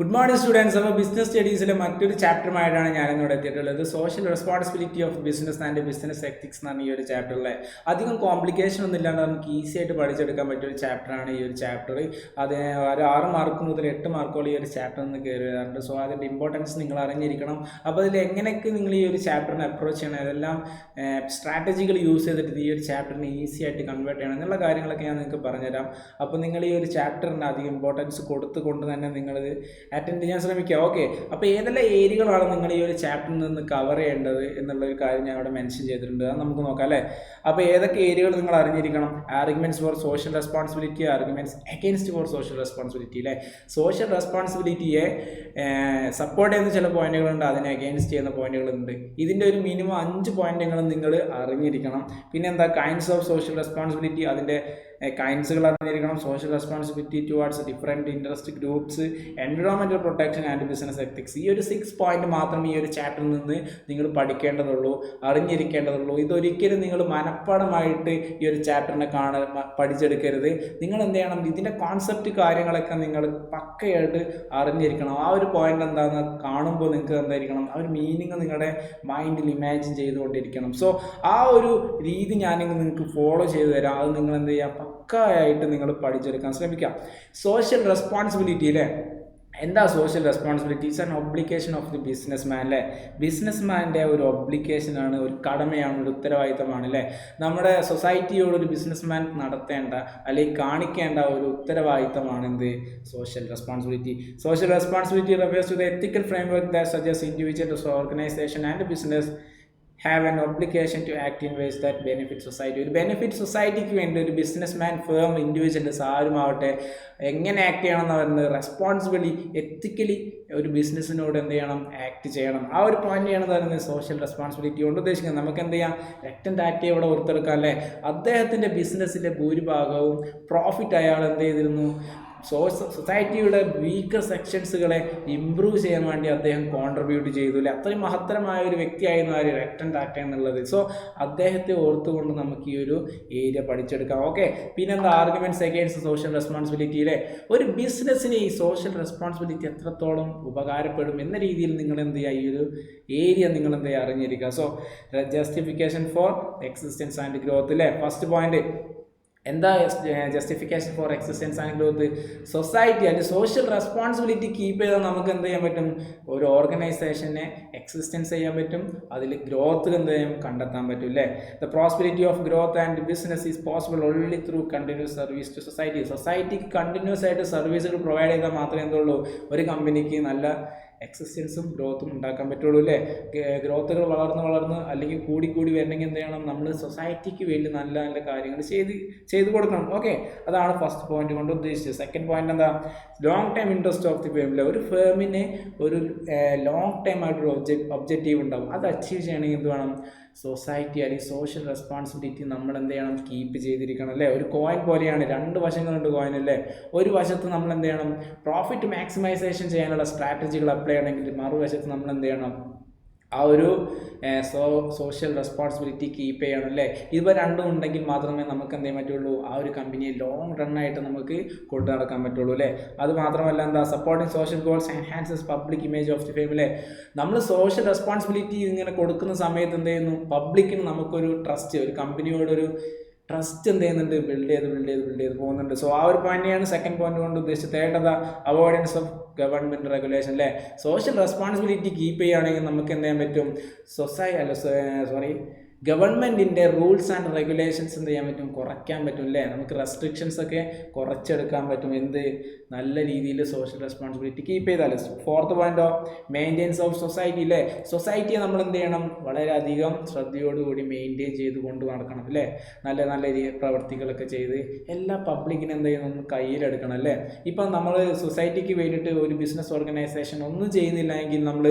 Good morning students. അപ്പോൾ business സ്റ്റഡീസിലെ മറ്റൊരു ചാപ്റ്ററുമായിട്ടാണ് ഞാനിന്നിവിടെ എത്തിയിട്ടുള്ളത്. Social responsibility of business and business ethics എന്നാണ് ഈ ഒരു ചാപ്റ്ററിലെ. അധികം കോംപ്ലിക്കേഷൻ ഒന്നും ഇല്ലാണ്ട് നമുക്ക് ഈസി ആയിട്ട് പഠിച്ചെടുക്കാൻ പറ്റിയ ഒരു ചാപ്റ്ററാണ് ഈ ഒരു ചാപ്റ്റർ. അത് ഒരു 6 മാർക്ക് മുതൽ 8 മാർക്കോളം ഈ ഒരു ചാപ്റ്ററിൽ നിന്ന് കയറി വരാറുണ്ട്. സോ അതിൻ്റെ ഇമ്പോർട്ടൻസ് നിങ്ങൾ അറിഞ്ഞിരിക്കണം. അപ്പോൾ അതിൽ എങ്ങനെയൊക്കെ നിങ്ങൾ ഈ ഒരു ചാപ്റ്ററിനെ അപ്രോച്ച് ചെയ്യണം, അതെല്ലാം സ്ട്രാറ്റജികൾ യൂസ് ചെയ്തിട്ട് ഈ ഒരു ചാപ്റ്ററിനെ ഈസി ആയിട്ട് കൺവേർട്ട് ചെയ്യണം എന്നുള്ള കാര്യങ്ങളൊക്കെ ഞാൻ നിങ്ങൾക്ക് പറഞ്ഞുതരാം. അപ്പോൾ നിങ്ങൾ ഈ ഒരു ചാപ്റ്ററിന് അധികം ഇമ്പോർട്ടൻസ് കൊടുത്തുകൊണ്ട് തന്നെ നിങ്ങളിത് അറ്റൻഡ് ചെയ്യാൻ ശ്രമിക്കുക. ഓക്കെ, അപ്പോൾ ഏതെല്ലാം ഏരിയകളാണ് നിങ്ങൾ ഈ ഒരു ചാപ്റ്ററിൽ നിന്ന് കവർ ചെയ്യേണ്ടത് എന്നുള്ളൊരു കാര്യം ഞാൻ അവിടെ മെൻഷൻ ചെയ്തിട്ടുണ്ട്. അത് നമുക്ക് നോക്കാം അല്ലേ. അപ്പോൾ ഏതൊക്കെ ഏരിയകൾ നിങ്ങൾ അറിഞ്ഞിരിക്കണം? Arguments for social responsibility, arguments against for social responsibility അല്ലേ. സോഷ്യൽ റെസ്പോൺസിബിലിറ്റിയെ സപ്പോർട്ട് ചെയ്യുന്ന ചില പോയിന്റുകളുണ്ട്, അതിനെ അഗെയിൻസ്റ്റ് ചെയ്യുന്ന പോയിന്റുകളുണ്ട്. ഇതിൻ്റെ ഒരു മിനിമം 5 പോയിന്റുകൾ നിങ്ങൾ അറിഞ്ഞിരിക്കണം. പിന്നെ എന്താ കൈൻഡ്സ് ഓഫ് സോഷ്യൽ റെസ്പോൺസിബിലിറ്റി, അതിൻ്റെ കൈൻഡ്സുകൾ അറിഞ്ഞിരിക്കണം. Social responsibility towards different interest groups, environmental protection and business ethics. ഈ ഒരു 6 പോയിന്റ് മാത്രം ഈ ഒരു ചാപ്റ്ററിൽ നിന്ന് നിങ്ങൾ പഠിക്കേണ്ടതുള്ളൂ, അറിഞ്ഞിരിക്കേണ്ടതുള്ളൂ. ഇതൊരിക്കലും നിങ്ങൾ മനഃപ്പാടമായിട്ട് ഈ ഒരു ചാപ്റ്ററിനെ പഠിച്ചെടുക്കരുത്. നിങ്ങൾ എന്ത് ചെയ്യണം, ഇതിൻ്റെ കോൺസെപ്റ്റ് കാര്യങ്ങളൊക്കെ നിങ്ങൾ പക്കയായിട്ട് അറിഞ്ഞിരിക്കണം. ആ ഒരു പോയിന്റ് എന്താണെന്ന് കാണുമ്പോൾ നിങ്ങൾക്ക് എന്തായിരിക്കണം, ആ ഒരു മീനിങ് നിങ്ങളുടെ മൈൻഡിൽ ഇമാജിൻ ചെയ്തുകൊണ്ടിരിക്കണം. സോ ആ ഒരു രീതി ഞാനിങ്ങനെ നിങ്ങൾക്ക് ഫോളോ ചെയ്തു തരാം. അത് നിങ്ങൾ എന്ത് ചെയ്യുക, പക്കയായിട്ട് നിങ്ങൾ പഠിച്ചെടുക്കാൻ ശ്രമിക്കാം. സോഷ്യൽ റെസ്പോൺസിബിലിറ്റി അല്ലേ, എന്താ social responsibility? It's an obligation of the business man അല്ലേ. ബിസിനസ് മാൻ്റെ ഒരു ഒബ്ലിഗേഷനാണ്, ഒരു കടമയാണ്, ഒരു ഉത്തരവാദിത്തമാണ് അല്ലേ. നമ്മുടെ സൊസൈറ്റിയോട് ഒരു ബിസിനസ് മാൻ നടത്തേണ്ട അല്ലെങ്കിൽ കാണിക്കേണ്ട ഒരു ഉത്തരവാദിത്തമാണ് എന്ത്, social responsibility. Social responsibility refers to the ethical framework that suggest individuals, organisation and business have an obligation to act in ways that benefit society. ഒരു ബെനിഫിറ്റ് സൊസൈറ്റിക്ക് വേണ്ടി ഒരു ബിസിനസ് മാൻ, ഫേം, ഇൻഡിവിജ്വൽസ് ആരുമാവട്ടെ എങ്ങനെ ആക്ട് ചെയ്യണം എന്ന് പറയുന്നത് responsibly, ethically ഒരു ബിസിനസ്സിനോട് എന്ത് ചെയ്യണം, ആക്ട് ചെയ്യണം. ആ ഒരു പോയിന്റ് ചെയ്യണമെന്ന് പറയുന്നത് സോഷ്യൽ റെസ്പോൺസിബിലിറ്റി കൊണ്ട് ഉദ്ദേശിക്കുന്നത്. നമുക്ക് എന്ത് ചെയ്യാം, രക്തൻ ടാറ്റയെ ഇവിടെ ഓർത്തെടുക്കാം അല്ലേ. അദ്ദേഹത്തിൻ്റെ ബിസിനസ്സിൻ്റെ ഭൂരിഭാഗവും പ്രോഫിറ്റ് അയാൾ എന്ത് ചെയ്തിരുന്നു, സൊസൈറ്റിയുടെ വീക്കർ സെക്ഷൻസുകളെ ഇമ്പ്രൂവ് ചെയ്യാൻ വേണ്ടി അദ്ദേഹം കോൺട്രിബ്യൂട്ട് ചെയ്തു അല്ലേ. അത്രയും മഹത്തരമായ ഒരു വ്യക്തിയായിരുന്നു ആര്, രക്തൻ ടാറ്റ എന്നുള്ളത്. സോ അദ്ദേഹത്തെ ഓർത്തുകൊണ്ട് നമുക്ക് ഈ ഒരു ഏരിയ പഠിച്ചെടുക്കാം. ഓക്കെ, പിന്നെന്താ ആർഗ്യുമെന്റ്സ് അഗെയിൻസ്റ്റ് സോഷ്യൽ റെസ്പോൺസിബിലിറ്റിയിലെ ഒരു ബിസിനസ്സിന് ഈ സോഷ്യൽ റെസ്പോൺസിബിലിറ്റി എത്രത്തോളം ഉപകാരപ്പെടും എന്ന രീതിയിൽ നിങ്ങൾ എന്ത് ചെയ്യുക, ഈ ഒരു ഏരിയ നിങ്ങൾ എന്ത് ചെയ്യുക, അറിഞ്ഞിരിക്കുക. So justification four existence and growth അല്ലേ. ഫസ്റ്റ് പോയിന്റ് എന്താ justification four existence and growth? Society അല്ലെങ്കിൽ സോഷ്യൽ റെസ്പോൺസിബിലിറ്റി കീപ്പ് ചെയ്താൽ നമുക്ക് എന്ത് ചെയ്യാൻ പറ്റും, ഒരു ഓർഗനൈസേഷനെ എക്സിസ്റ്റൻസ് ചെയ്യാൻ പറ്റും, അതിൽ ഗ്രോത്ത് എന്ത് ചെയ്യാൻ കണ്ടെത്താൻ പറ്റും അല്ലേ. The prosperity of growth and business is possible only through continuous service to society. സൊസൈറ്റിക്ക് കണ്ടിന്യൂസ് ആയിട്ട് സർവീസുകൾ പ്രൊവൈഡ് ചെയ്താൽ മാത്രമേ എന്തുള്ളൂ, ഒരു കമ്പനിക്ക് നല്ല എക്സിസ്റ്റൻസും ഗ്രോത്തും ഉണ്ടാക്കാൻ പറ്റുള്ളൂ അല്ലേ. ഗ്രോത്തുകൾ വളർന്ന് അല്ലെങ്കിൽ കൂടി വരണമെങ്കിൽ എന്ത് ചെയ്യണം, നമ്മൾ സൊസൈറ്റിക്ക് വേണ്ടി നല്ല നല്ല കാര്യങ്ങൾ ചെയ്ത് കൊടുക്കണം. ഓക്കെ, അതാണ് ഫസ്റ്റ് പോയിന്റ് കൊണ്ട് ഉദ്ദേശിച്ചത്. സെക്കൻഡ് പോയിന്റ് എന്താ, long time interest of the ഫേമിലെ ഒരു ഫേമിന് ഒരു ലോങ് ടൈം ആയിട്ടൊരു ഒബ്ജക്റ്റീവ് ഉണ്ടാവും. അത് അച്ചീവ് ചെയ്യണമെങ്കിൽ എന്ത് വേണം, സൊസൈറ്റി അല്ലെങ്കിൽ സോഷ്യൽ റെസ്പോൺസിബിലിറ്റി നമ്മൾ എന്ത് ചെയ്യണം, കീപ്പ് ചെയ്തിരിക്കണം അല്ലേ. ഒരു കോയിൻ പോലെയാണ്, 2 വശങ്ങളുണ്ട് കോയിൻ അല്ലേ. ഒരു വശത്ത് നമ്മൾ എന്ത് ചെയ്യണം, പ്രോഫിറ്റ് മാക്സിമൈസേഷൻ ചെയ്യാനുള്ള സ്ട്രാറ്റജികൾ അപ്ലൈ ചെയ്യണമെങ്കിൽ മറുവശത്ത് നമ്മൾ എന്ത് ചെയ്യണം, ആ ഒരു സോഷ്യൽ റെസ്പോൺസിബിലിറ്റി കീപ്പ് ചെയ്യണം അല്ലേ. ഇവ രണ്ടും ഉണ്ടെങ്കിൽ മാത്രമേ നമുക്ക് എന്ത് ചെയ്യാൻ പറ്റുള്ളൂ, ആ ഒരു കമ്പനിയെ ലോങ് റണ്ണായിട്ട് നമുക്ക് കൊണ്ടു നടക്കാൻ പറ്റുള്ളൂ അല്ലേ. അത് മാത്രമല്ല എന്താ, supporting social goals enhances public image of the firm അല്ലേ. നമ്മൾ സോഷ്യൽ റെസ്പോൺസിബിലിറ്റി ഇങ്ങനെ കൊടുക്കുന്ന സമയത്ത് എന്ത് ചെയ്യുന്നു, പബ്ലിക്കിന് നമുക്കൊരു ട്രസ്റ്റ്, ഒരു കമ്പനിയോടൊരു ട്രസ്റ്റ് എന്ത് ചെയ്യുന്നുണ്ട്, ബിൽഡ് ചെയ്ത് പോകുന്നുണ്ട്. സോ ആ ഒരു പോയിന്റാണ് സെക്കൻഡ് പോയിന്റ് കൊണ്ട് ഉദ്ദേശിച്ചത്. Third avoidance of government regulation അല്ലേ. സോഷ്യൽ റെസ്പോൺസിബിലിറ്റി കീപ്പ് ചെയ്യുകയാണെങ്കിൽ നമുക്ക് എന്ത് ചെയ്യാൻ പറ്റും, ഗവൺമെൻറ്റിൻ്റെ റൂൾസ് ആൻഡ് റെഗുലേഷൻസ് എന്ത് ചെയ്യാൻ പറ്റും, കുറയ്ക്കാൻ പറ്റും അല്ലേ. നമുക്ക് റെസ്ട്രിക്ഷൻസ് ഒക്കെ കുറച്ചെടുക്കാൻ പറ്റും, എന്ത് നല്ല രീതിയിൽ സോഷ്യൽ റെസ്പോൺസിബിലിറ്റി കീപ്പ് ചെയ്താൽ. ഫോർത്ത് പോയിന്റോ, മെയിൻ്റെനൻസ് ഓഫ് സൊസൈറ്റി അല്ലേ. സൊസൈറ്റിയെ നമ്മൾ എന്ത് ചെയ്യണം, വളരെയധികം ശ്രദ്ധയോടുകൂടി മെയിൻറ്റെയിൻ ചെയ്ത് കൊണ്ട് നടക്കണം അല്ലേ. നല്ല നല്ല പ്രവർത്തികളൊക്കെ ചെയ്ത് എല്ലാ പബ്ലിക്കിനും എന്ത് ചെയ്യണം, കയ്യിലെടുക്കണം അല്ലേ. ഇപ്പം നമ്മൾ സൊസൈറ്റിക്ക് വേണ്ടിയിട്ട് ഒരു ബിസിനസ് ഓർഗനൈസേഷൻ ഒന്നും ചെയ്യുന്നില്ല എങ്കിൽ നമ്മൾ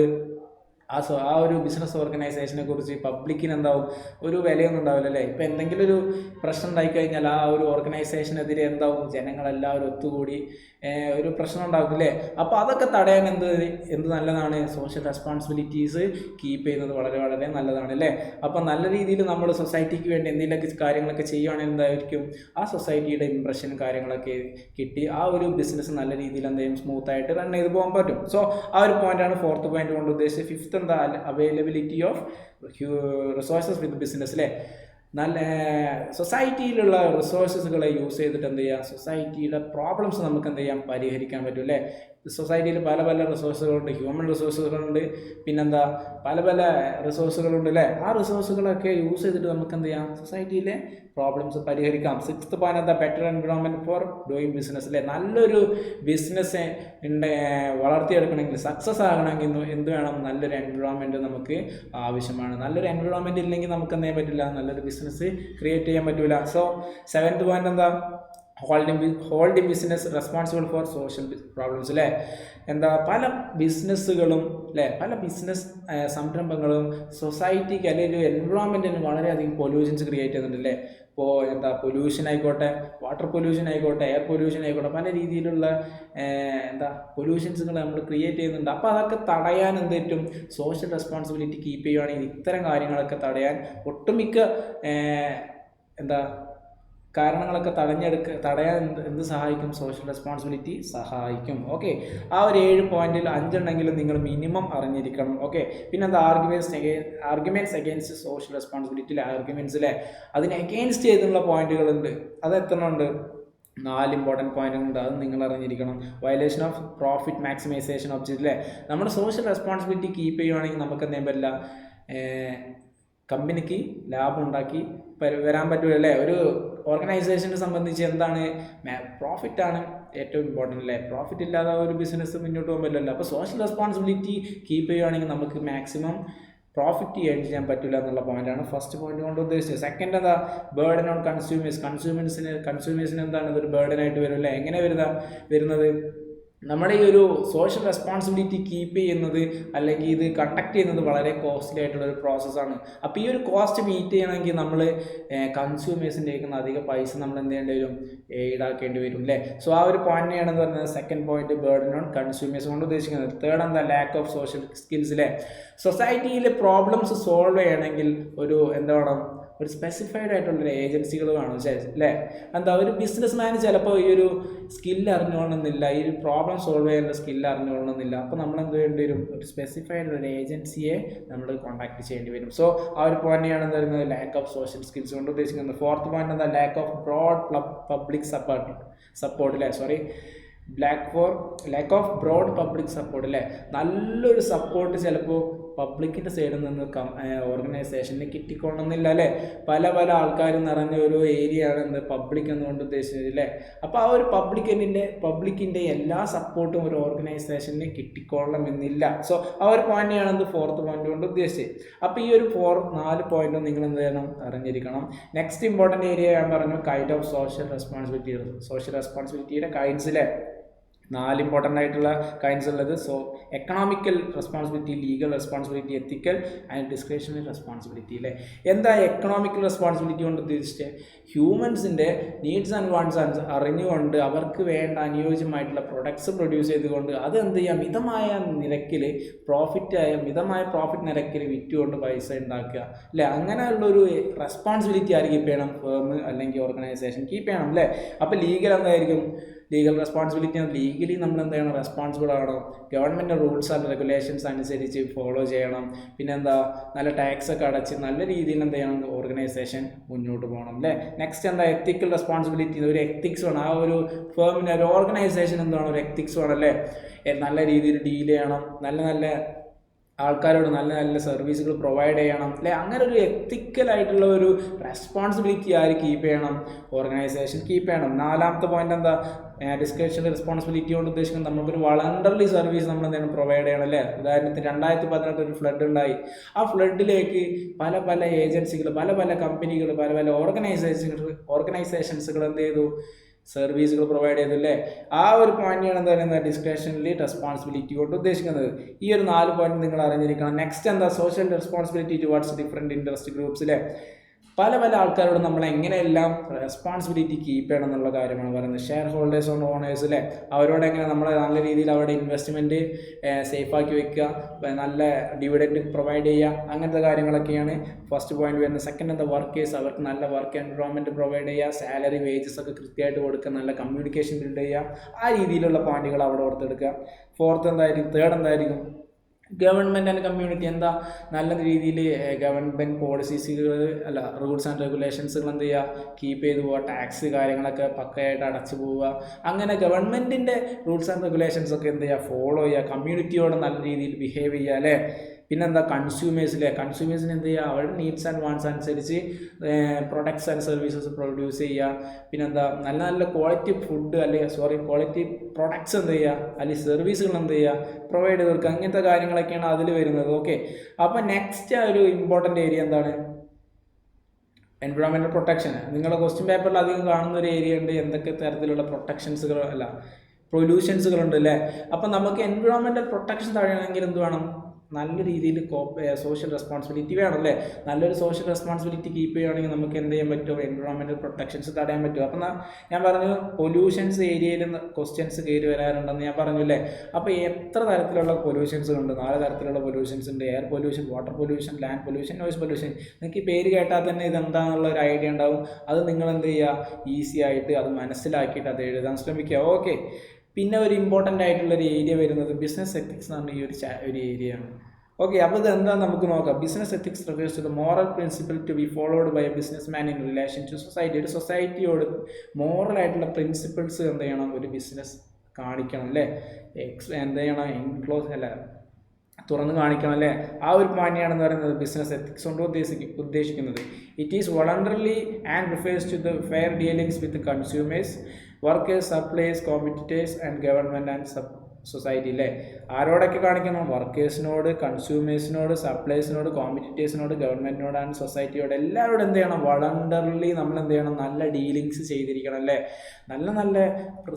ആ ഒരു ബിസിനസ് ഓർഗനൈസേഷനെ കുറിച്ച് പബ്ലിക്കിന് എന്താവും, ഒരു വിലയൊന്നും ഉണ്ടാവില്ല അല്ലേ. ഇപ്പം എന്തെങ്കിലും ഒരു പ്രശ്നം ഉണ്ടായിക്കഴിഞ്ഞാൽ ആ ഒരു ഓർഗനൈസേഷനെതിരെ എന്താവും, ജനങ്ങളെല്ലാവരും ഒത്തുകൂടി ഒരു പ്രശ്നം ഉണ്ടാക്കും അല്ലേ. അപ്പോൾ അതൊക്കെ തടയാൻ എന്ത് നല്ലതാണ്, സോഷ്യൽ റെസ്പോൺസിബിലിറ്റീസ് കീപ്പ് ചെയ്യുന്നത് വളരെ വളരെ നല്ലതാണ് അല്ലേ. അപ്പോൾ നല്ല രീതിയിൽ നമ്മൾ സൊസൈറ്റിക്ക് വേണ്ടി എന്തെങ്കിലുമൊക്കെ കാര്യങ്ങളൊക്കെ ചെയ്യുകയാണെങ്കിൽ എന്തായിരിക്കും, ആ സൊസൈറ്റിയുടെ ഇംപ്രഷൻ കാര്യങ്ങളൊക്കെ കിട്ടി ആ ഒരു ബിസിനസ് നല്ല രീതിയിൽ എന്തെങ്കിലും സ്മൂത്തായിട്ട് റൺ ചെയ്ത് പോകാൻ പറ്റും. സോ ആ ഒരു പോയിന്റാണ് ഫോർത്ത് പോയിന്റ് കൊണ്ട് ഉദ്ദേശിച്ചത്. ഫിഫ്ത്ത് എന്താ, availability of resources with business അല്ലേ. നല്ല സൊസൈറ്റിയിലുള്ള റിസോഴ്സസുകളെ യൂസ് ചെയ്തിട്ട് എന്ത് ചെയ്യുക, സൊസൈറ്റിയുടെ പ്രോബ്ലംസ് നമുക്ക് എന്ത് ചെയ്യാം, പരിഹരിക്കാൻ പറ്റും അല്ലേ. സൊസൈറ്റിയിൽ പല പല റിസോഴ്സുകളുണ്ട്, ഹ്യൂമൻ റിസോഴ്സുകളുണ്ട്, പിന്നെന്താ പല പല റിസോഴ്സുകളുണ്ട് അല്ലേ. ആ റിസോഴ്സുകളൊക്കെ യൂസ് ചെയ്തിട്ട് നമുക്ക് എന്ത് ചെയ്യാം, സൊസൈറ്റിയിലെ പ്രോബ്ലംസ് പരിഹരിക്കാം. സിക്സ്ത് പോയിന്റ് എന്താ, better environment four doing business അല്ലേ. നല്ലൊരു ബിസിനസ് വളർത്തിയെടുക്കണമെങ്കിൽ, സക്സസ് ആകണമെങ്കിൽ എന്ത് വേണം, നല്ലൊരു എൻവിറോൺമെൻറ്റ് നമുക്ക് ആവശ്യമാണ്. നല്ലൊരു എൻവിറോൺമെൻറ്റ് ഇല്ലെങ്കിൽ നമുക്ക് എന്ത് ചെയ്യാൻ പറ്റില്ല, നല്ലൊരു ബിസിനസ് ക്രിയേറ്റ് ചെയ്യാൻ പറ്റില്ല. സോ സെവൻത് പോയിന്റ് എന്താ, holding business responsible for social problems അല്ലേ. എന്താ പല ബിസിനസ്സുകളും അല്ലേ, പല ബിസിനസ് സംരംഭങ്ങളും സൊസൈറ്റിക്ക് അല്ലെങ്കിൽ എൻവിറോൺമെൻറ്റിന് വളരെയധികം പൊല്യൂഷൻസ് ക്രിയേറ്റ് ചെയ്യുന്നുണ്ട് അല്ലേ. ഇപ്പോൾ എന്താ പൊല്യൂഷൻ ആയിക്കോട്ടെ, വാട്ടർ പൊല്യൂഷൻ ആയിക്കോട്ടെ, എയർ പൊല്യൂഷൻ ആയിക്കോട്ടെ, പല രീതിയിലുള്ള പൊല്യൂഷൻസുകൾ നമ്മൾ ക്രിയേറ്റ് ചെയ്യുന്നുണ്ട്. അപ്പോൾ അതൊക്കെ തടയാൻ എന്ത് പറ്റും, സോഷ്യൽ റെസ്പോൺസിബിലിറ്റി കീപ്പ് ചെയ്യുകയാണെങ്കിൽ ഇത്തരം കാര്യങ്ങളൊക്കെ തടയാൻ ഒട്ടുമിക്ക കാരണങ്ങളൊക്കെ തടയാൻ എന്ത് സഹായിക്കും, സോഷ്യൽ റെസ്പോൺസിബിലിറ്റി സഹായിക്കും. ഓക്കെ, ആ ഒരു 7 പോയിന്റിൽ 5 എണ്ണെങ്കിലും നിങ്ങൾ മിനിമം അറിഞ്ഞിരിക്കണം. ഓക്കെ, പിന്നെ എന്താ, ആർഗ്യുമെന്റ്സ് അഗെയിൻസ്റ്റ് സോഷ്യൽ റെസ്പോൺസിബിലിറ്റിയിലെ ആർഗ്യുമെന്റ്സിലെ അതിന് അഗെയിൻസ്റ്റ് ചെയ്തുള്ള പോയിന്റുകളുണ്ട്. അത് എത്ര ഉണ്ട്, 4 ഇമ്പോർട്ടൻറ്റ് പോയിന്റുകളുണ്ട്. അത് നിങ്ങൾ അറിഞ്ഞിരിക്കണം. Violation of profit maximisation object അല്ലേ. നമ്മുടെ സോഷ്യൽ റെസ്പോൺസിബിലിറ്റി കീപ്പ് ചെയ്യുവാണെങ്കിൽ നമുക്ക് എന്ത് ചെയ്യാൻ പറ്റില്ല, കമ്പനിക്ക് ലാഭം ഉണ്ടാക്കി വരാൻ പറ്റില്ല അല്ലേ. ഒരു ഓർഗനൈസേഷനെ സംബന്ധിച്ച് എന്താണ്, പ്രോഫിറ്റാണ് ഏറ്റവും ഇമ്പോർട്ടൻ്റ് അല്ലേ. പ്രോഫിറ്റ് ഇല്ലാതെ ഒരു ബിസിനസ് മുന്നോട്ട് പോകാൻ പറ്റില്ലല്ലോ. അപ്പോൾ സോഷ്യൽ റെസ്പോൺസിബിലിറ്റി കീപ്പ് ചെയ്യുകയാണെങ്കിൽ നമുക്ക് മാക്സിമം പ്രോഫിറ്റ് ഏൺ ചെയ്യാൻ പറ്റില്ല എന്നുള്ള പോയിന്റാണ് ഫസ്റ്റ് പോയിന്റ് കൊണ്ട് ഉദ്ദേശിച്ചത്. സെക്കൻഡ് എന്താ, ബേർഡൻ ഓൺ കൺസ്യൂമേഴ്സിന് എന്താണ്, ഇതൊരു ബേർഡൻ ആയിട്ട് വരും അല്ലേ. എങ്ങനെ വരുന്നത്, നമ്മുടെ ഈ ഒരു സോഷ്യൽ റെസ്പോൺസിബിലിറ്റി കീപ്പ് ചെയ്യുന്നത് അല്ലെങ്കിൽ ഇത് കണ്ടക്ട് ചെയ്യുന്നത് വളരെ കോസ്റ്റ്ലി ആയിട്ടുള്ളൊരു പ്രോസസ്സാണ്. അപ്പോൾ ഈ ഒരു കോസ്റ്റ് മീറ്റ് ചെയ്യണമെങ്കിൽ നമ്മൾ കൺസ്യൂമേഴ്സിൻ്റെ അധിക പൈസ നമ്മൾ എന്ത് ചെയ്യേണ്ടി വരും, ഈടാക്കേണ്ടി വരും അല്ലേ. സോ ആ ഒരു പോയിന്റിനെയാണെന്ന് പറയുന്നത് second point, burden on consumers കൊണ്ട് ഉദ്ദേശിക്കുന്നത്. തേർഡ് എന്താ, ലാക്ക് ഓഫ് സോഷ്യൽ സ്കിൽസ് അല്ലേ. സൊസൈറ്റിയിലെ പ്രോബ്ലംസ് സോൾവ് ചെയ്യണമെങ്കിൽ ഒരു സ്പെസിഫൈഡ് ആയിട്ടുള്ളൊരു ഏജൻസികൾ കാണും അല്ലേ. എന്താ, ഒരു ബിസിനസ് മാൻ ചിലപ്പോൾ ഈ ഒരു സ്കില്ല് അറിഞ്ഞോളണമെന്നില്ല, ഈ ഒരു പ്രോബ്ലം സോൾവ് ചെയ്യാനുള്ള സ്കില്ല് അറിഞ്ഞോളണമെന്നില്ല. അപ്പോൾ നമ്മൾ എന്ത് ചെയ്യേണ്ടി വരും, ഒരു സ്പെസിഫൈഡ് ഒരു ഏജൻസിയെ നമ്മൾ കോൺടാക്ട് ചെയ്യേണ്ടി വരും. സോ ആ ഒരു പോയിന്റാണ് എന്ത് പറയുന്നത്, ലാക്ക് ഓഫ് സോഷ്യൽ സ്കിൽസ് കൊണ്ട് ഉദ്ദേശിക്കുന്നത്. ഫോർത്ത് പോയിന്റ് എന്താ, lack of broad public support അല്ലേ. Lack of broad public support അല്ലേ. നല്ലൊരു സപ്പോർട്ട് ചിലപ്പോൾ പബ്ലിക്കിൻ്റെ സൈഡിൽ നിന്ന് ഓർഗനൈസേഷന് കിട്ടിക്കൊള്ളുന്നില്ല അല്ലേ. പല പല ആൾക്കാരും നിറഞ്ഞ ഒരു ഏരിയ ആണ് എന്ത്, പബ്ലിക് എന്നുകൊണ്ട് ഉദ്ദേശിച്ചത് അല്ലേ. അപ്പോൾ ആ ഒരു പബ്ലിക്കിൻ്റെ എല്ലാ സപ്പോർട്ടും ഒരു ഓർഗനൈസേഷന് കിട്ടിക്കൊള്ളണമെന്നില്ല. സോ ആ ഒരു പോയിന്റാണ് എന്ത്, ഫോർത്ത് പോയിന്റ് കൊണ്ട് ഉദ്ദേശിച്ചത്. അപ്പോൾ ഈ ഒരു 4 പോയിന്റും നിങ്ങൾ എന്ത് ചെയ്യണം, അറിഞ്ഞിരിക്കണം. നെക്സ്റ്റ് ഇമ്പോർട്ടൻ്റ് ഏരിയ ഞാൻ പറഞ്ഞു, കൈൻഡ് ഓഫ് സോഷ്യൽ റെസ്പോൺസിബിലിറ്റിയുടെ കൈൻഡ്സിലെ 4 ഇമ്പോർട്ടൻ്റ് ആയിട്ടുള്ള കൈൻഡ്സ് ഉള്ളത്. So economical responsibility, legal responsibility, ethical and discretionary responsibility അല്ലേ. എന്താ എക്കണോമിക്കൽ റെസ്പോൺസിബിലിറ്റി കൊണ്ട് ഉദ്ദേശിച്ചത്, ഹ്യൂമൻസിൻ്റെ നീഡ്സ് ആൻഡ് വാണ്ട്സ് അറിഞ്ഞുകൊണ്ട് അവർക്ക് വേണ്ട അനുയോജ്യമായിട്ടുള്ള പ്രൊഡക്ട്സ് പ്രൊഡ്യൂസ് ചെയ്തുകൊണ്ട് അത് എന്ത് ചെയ്യാം, മിതമായ പ്രോഫിറ്റ് നിരക്കിൽ വിറ്റുകൊണ്ട് പൈസ ഉണ്ടാക്കുക അല്ലേ. അങ്ങനെയുള്ളൊരു റെസ്പോൺസിബിലിറ്റി ആര് കീപ്പ് ചെയ്യണം, ഫേം അല്ലെങ്കിൽ ഓർഗനൈസേഷൻ കീപ്പ് ചെയ്യണം അല്ലേ. അപ്പോൾ ലീഗൽ എന്തായിരിക്കും, ലീഗൽ റെസ്പോൺസിബിലിറ്റി, ലീഗലി നമ്മൾ എന്ത് ചെയ്യണം, റെസ്പോൺസിബിൾ ആവണം. ഗവൺമെൻറ് റൂൾസ് ആൻഡ് റെഗുലേഷൻസ് അനുസരിച്ച് ഫോളോ ചെയ്യണം. പിന്നെന്താ, നല്ല ടാക്സ് ഒക്കെ അടച്ച് നല്ല രീതിയിൽ എന്ത് ചെയ്യണം, ഓർഗനൈസേഷൻ മുന്നോട്ട് പോകണം അല്ലേ. നെക്സ്റ്റ് എന്താ, എത്തിക്കൽ റെസ്പോൺസിബിലിറ്റി, ഒരു എത്തിക്സ് വേണം. ആ ഒരു ഫേമിന്, ഒരു ഓർഗനൈസേഷൻ എന്താണ്, ഒരു എത്തിക്സ് വേണം അല്ലേ. നല്ല രീതിയിൽ ഡീൽ ചെയ്യണം, നല്ല ആൾക്കാരോട് നല്ല സർവീസുകൾ പ്രൊവൈഡ് ചെയ്യണം അല്ലേ. അങ്ങനെ ഒരു എത്തിക്കലായിട്ടുള്ള ഒരു റെസ്പോൺസിബിലിറ്റി ആര് കീപ്പ് ചെയ്യണം, ഓർഗനൈസേഷൻ കീപ്പ് ചെയ്യണം. 4ാമത്തെ പോയിന്റ് എന്താ, ഡിസ്ക്രിപ്ഷണറി റെസ്പോൺസിബിലിറ്റി കൊണ്ട് ഉദ്ദേശിക്കുന്നത് നമുക്കൊരു വളണ്ടർലി സർവീസ് നമ്മൾ എന്തെങ്കിലും പ്രൊവൈഡ് ചെയ്യണം അല്ലേ. ഉദാഹരണത്തിന് 2018 ഒരു ഫ്ലഡ് ഉണ്ടായി. ആ ഫ്ലഡിലേക്ക് പല പല ഏജൻസികൾ, പല പല കമ്പനികൾ, പല പല ഓർഗനൈസേഷൻസുകൾ എന്ത് ചെയ്തു, സർവീസുകൾ പ്രൊവൈഡ് ചെയ്തു അല്ലേ. ആ ഒരു പോയിന്റാണ് എന്താ പറയുന്നത്, ഡിസ്ക്രിപ്ഷണറി റെസ്പോൺസിബിലിറ്റി കൊണ്ട് ഉദ്ദേശിക്കുന്നത്. ഈ ഒരു 4 പോയിന്റ് നിങ്ങൾ അറിഞ്ഞിരിക്കണം. നെക്സ്റ്റ് എന്താ, social responsibility towards different interest groups അല്ലേ. പല പല ആൾക്കാരോട് നമ്മൾ എങ്ങനെയെല്ലാം റെസ്പോൺസിബിലിറ്റി കീപ്പ് ചെയ്യണം എന്നുള്ള കാര്യമാണ് പറയുന്നത്. ഷെയർ ഹോൾഡേഴ്സ് ഓൺ ഓണേഴ്സ് അല്ലേ, അവരോട് എങ്ങനെ നമ്മൾ നല്ല രീതിയിൽ അവരുടെ ഇൻവെസ്റ്റ്മെൻറ്റ് സേഫാക്കി വെക്കുക, നല്ല ഡിവിഡൻഡ് പ്രൊവൈഡ് ചെയ്യുക, അങ്ങനത്തെ കാര്യങ്ങളൊക്കെയാണ് ഫസ്റ്റ് പോയിന്റ് വരുന്നത്. സെക്കൻഡ് എന്താ, വർക്കേഴ്സ്, അവർക്ക് നല്ല വർക്ക് എൻവയോൺമെൻറ്റ് പ്രൊവൈഡ് ചെയ്യുക, സാലറി വേജസ് ഒക്കെ കൃത്യമായിട്ട് കൊടുക്കുക, നല്ല കമ്മ്യൂണിക്കേഷൻ ബിൽഡ് ചെയ്യുക, ആ രീതിയിലുള്ള പോയിന്റുകൾ അവിടെ ഓർത്തെടുക്കുക. ഫോർത്ത് എന്തായിരിക്കും, തേർഡ് എന്തായിരിക്കും, ഗവൺമെൻറ് ആൻഡ് കമ്മ്യൂണിറ്റി എന്താ, നല്ല രീതിയിൽ ഗവൺമെൻറ് പോളിസീസുകൾ അല്ല റൂൾസ് ആൻഡ് റെഗുലേഷൻസുകൾ എന്ത് ചെയ്യുക, കീപ്പ് ചെയ്ത് പോവുക, ടാക്സ് കാര്യങ്ങളൊക്കെ പക്കയായിട്ട് അടച്ചു പോവുക, അങ്ങനെ ഗവൺമെൻറ്റിൻ്റെ റൂൾസ് ആൻഡ് റെഗുലേഷൻസ് ഒക്കെ എന്ത് ചെയ്യുക, ഫോളോ ചെയ്യുക, കമ്മ്യൂണിറ്റിയോട് നല്ല രീതിയിൽ ബിഹേവ് ചെയ്യുക അല്ലേ. പിന്നെന്താ, കൺസ്യൂമേഴ്സിലെ കൺസ്യൂമേഴ്സിന് എന്ത് ചെയ്യുക, അവരുടെ നീഡ്സ് ആൻഡ് വാണ്ട്സ് അനുസരിച്ച് പ്രൊഡക്ട്സ് ആൻഡ് സർവീസസ് പ്രൊഡ്യൂസ് ചെയ്യുക. പിന്നെന്താ, നല്ല നല്ല ക്വാളിറ്റി ഫുഡ് അല്ലെങ്കിൽ ക്വാളിറ്റി പ്രൊഡക്ട്സ് എന്ത് ചെയ്യുക, അല്ലെങ്കിൽ സർവീസുകൾ എന്ത് ചെയ്യുക, പ്രൊവൈഡ് ചെയ്ത് കൊടുക്കുക, അങ്ങനത്തെ കാര്യങ്ങളൊക്കെയാണ് അതിൽ വരുന്നത്. ഓക്കെ, അപ്പോൾ നെക്സ്റ്റ് ഒരു ഇമ്പോർട്ടൻ്റ് ഏരിയ എന്താണ്, എൻവയോൺമെൻറ്റൽ പ്രൊട്ടക്ഷൻ. നിങ്ങളുടെ ക്വസ്റ്റ്യൻ പേപ്പറിൽ അധികം കാണുന്ന ഒരു ഏരിയ ഉണ്ട്, എന്തൊക്കെ തരത്തിലുള്ള പ്രൊട്ടക്ഷൻസുകൾ പൊല്യൂഷൻസുകളുണ്ട് അല്ലേ. അപ്പം നമുക്ക് എൻവയോൺമെൻറ്റൽ പ്രൊട്ടക്ഷൻ തടയണമെങ്കിൽ എന്ത് വേണം, നല്ല രീതിയിൽ സോഷ്യൽ റെസ്പോൺസിബിലിറ്റി വേണം അല്ലേ. നല്ലൊരു സോഷ്യൽ റെസ്പോൺസിബിലിറ്റി കീപ്പ് ചെയ്യുകയാണെങ്കിൽ നമുക്ക് എന്ത് ചെയ്യാൻ പറ്റും, എൻവയോൺമെൻറ്റൽ പ്രൊട്ടക്ഷൻസ് തടയാൻ പറ്റും. അപ്പം ഞാൻ പറഞ്ഞു പൊല്യൂഷൻസ് ഏരിയയിൽ ക്വസ്റ്റ്യൻസ് കയറി വരാറുണ്ടെന്ന് ഞാൻ പറഞ്ഞു അല്ലേ. അപ്പോൾ എത്ര തരത്തിലുള്ള പൊല്യൂഷൻസ് ഉണ്ട്, 4 തരത്തിലുള്ള പൊല്യൂഷൻസ് ഉണ്ട്. Air pollution, water pollution, land pollution, noise pollution. നിങ്ങൾക്ക് ഈ പേര് കേട്ടാൽ തന്നെ ഇതെന്താണെന്നുള്ള ഒരു ഐഡിയ ഉണ്ടാവും. അത് നിങ്ങൾ എന്ത് ചെയ്യുക, ഈസി ആയിട്ട് അത് മനസ്സിലാക്കിയിട്ട് അത് എഴുതാൻ ശ്രമിക്കുക. ഓക്കെ, പിന്നെ ഒരു ഇമ്പോർട്ടൻ്റ് ആയിട്ടുള്ളൊരു ഏരിയ വരുന്നത് ബിസിനസ് എത്തിക്സ് എന്ന് പറഞ്ഞ ഒരു ഏരിയയാണ്. ഓക്കെ, അപ്പോൾ ഇത് എന്താണെന്ന് നമുക്ക് നോക്കാം. Business ethics refers to the moral principle to be followed by a businessman in relation to society. ഒരു സൊസൈറ്റിയോട് മോറലായിട്ടുള്ള പ്രിൻസിപ്പിൾസ് എന്ത് ചെയ്യണം, ഒരു ബിസിനസ് കാണിക്കണം അല്ലേ. എന്ത് ചെയ്യണം, തുറന്ന് കാണിക്കണം അല്ലേ. ആ ഒരു പോയിന്റാണെന്ന് പറയുന്നത് ബിസിനസ് എത്തിക്സ് കൊണ്ട് ഉദ്ദേശിക്കുന്നത്. It is voluntarily and refers to the fair dealings with consumers, workers, supplies, competitors and government and society അല്ലേ. ആരോടൊക്കെ കാണിക്കണം, വർക്കേഴ്സിനോട്, കൺസ്യൂമേഴ്സിനോട്, സപ്ലൈസിനോട്, കോമ്പറ്റീറ്റേഴ്സിനോട്, ഗവൺമെൻറ്റിനോട് ആൻഡ് സൊസൈറ്റിയോട്, എല്ലാവരോടും എന്ത് ചെയ്യണം, വളണ്ടർലി നമ്മൾ എന്ത് ചെയ്യണം, നല്ല ഡീലിങ്സ് ചെയ്തിരിക്കണം അല്ലേ. നല്ല നല്ല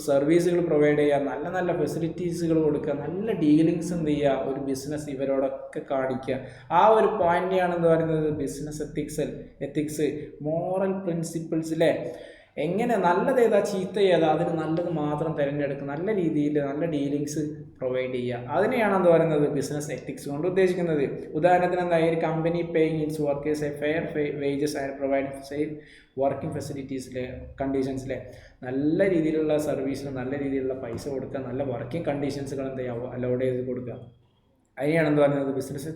സർവീസുകൾ പ്രൊവൈഡ് ചെയ്യുക, നല്ല നല്ല ഫെസിലിറ്റീസുകൾ കൊടുക്കുക, നല്ല ഡീലിങ്സ് എന്ത് ചെയ്യുക, ഒരു ബിസിനസ് ഇവരോടൊക്കെ കാണിക്കുക. ആ ഒരു പോയിൻ്റാണ് എന്ന് പറയുന്നത് ബിസിനസ് എത്തിക്സ്, മോറൽ പ്രിൻസിപ്പിൾസ് അല്ലേ. എങ്ങനെ നല്ലത് ഏതാ ചീത്ത ഏതാ, അതിന് നല്ലത് മാത്രം തിരഞ്ഞെടുക്കുക, നല്ല രീതിയിൽ നല്ല ഡീലിങ്സ് പ്രൊവൈഡ് ചെയ്യുക, അതിനെയാണ് എന്ന് പറയുന്നത് ബിസിനസ് എത്തിക്സ് കൊണ്ട് ഉദ്ദേശിക്കുന്നത്. ഉദാഹരണത്തിന് എന്താ, ഒരു company paying its workers a fair wages and providing safe working ഫെസിലിറ്റീസിലെ കണ്ടീഷൻസിലെ നല്ല രീതിയിലുള്ള സർവീസിന് നല്ല രീതിയിലുള്ള പൈസ കൊടുക്കുക, നല്ല വർക്കിംഗ് കണ്ടീഷൻസുകൾ എന്ത് ചെയ്യുക, അലോഡ് ചെയ്ത് കൊടുക്കുക. അതിനെയാണ് എന്ത് പറയുന്നത് ബിസിനസ്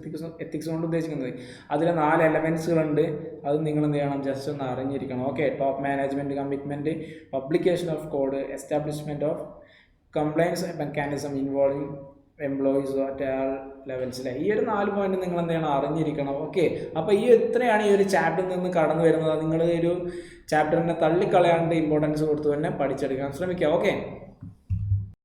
എത്തിക്സ് കൊണ്ട് ഉദ്ദേശിക്കുന്നത്. അതിൽ 4 എലമെൻസുകളുണ്ട്, അത് നിങ്ങൾ എന്ത് ചെയ്യണം, ജസ്റ്റ് ഒന്ന് അറിഞ്ഞിരിക്കണം. Okay, top management commitment, publication of code, establishment of compliance mechanism involving employees at all ലെവൽസിലെ ഈ ഒരു 4 പോയിന്റ് നിങ്ങൾ എന്ത് ചെയ്യണം, അറിഞ്ഞിരിക്കണം. ഓക്കെ, അപ്പോൾ ഇത്രയാണ് ഈ ഒരു ചാപ്റ്ററിൽ നിന്ന് കടന്നു വരുന്നത്. നിങ്ങൾ ഒരു ചാപ്റ്ററിനെ തള്ളിക്കളയാണ്ട് ഇമ്പോർട്ടൻസ് കൊടുത്തു തന്നെ പഠിച്ചെടുക്കാൻ ശ്രമിക്കുക. ഓക്കെ.